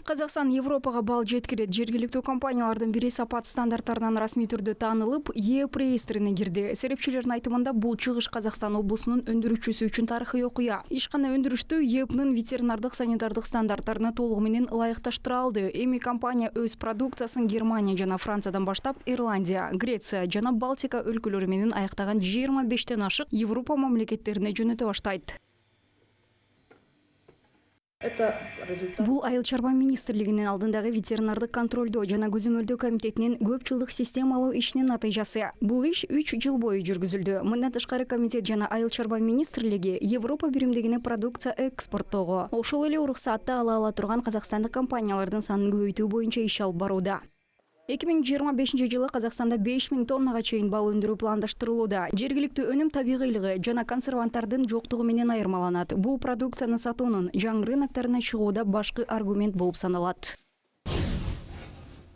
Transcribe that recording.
Қазақстан Европаға бал жеткирет. Жергиликтүү компаниялардын бири сапат стандарттарынан расмий түрдө таанылып, ЕЭП реестрине кирди. Серепчилердин айтымында бул чыгыш Казакстан облусунун өндүрүүчүсү үчүн тарыхый окуя. Ишкана өндүрүштү ЕЭПнын ветеринардык санитардык стандарттарына толугу менен ылайыкташтыра алды. Эми компания өз продукциясын Германия жана Франциядан баштап Ирландия, Греция жана Балтика өлкөлөрү менен аяктаган 25тен ашык Европа мамлекеттерине жөнөтө баштайт. Бул Айыл чарба министрлигинин алдындагы ветеринардык контролдоо жана көзөмөлдөө комитетинин көп жылдык системалуу ишинин натыйжасы. Бул иш 3 жыл бою жүргүзүлдү. Мындан тышкары комитет жана Айыл чарба министрлиги Европа биримдигине продукция экспорттоого, ошол эле уруксатты ала турган казакстандык компаниялардын санын көбөйтүү боюнча иш алып барууда. 2025 жылы Казакстанда 5000 тоннага чейин бал өндүрүү пландаштырылууда. Жергиликтүү өнүм табигыйлыгы жана консерванттардын жоктугу менен айырмаланат. Бул продукцияны сатуунун жаңы рыноктарына чыгууда башкы аргумент болуп саналат.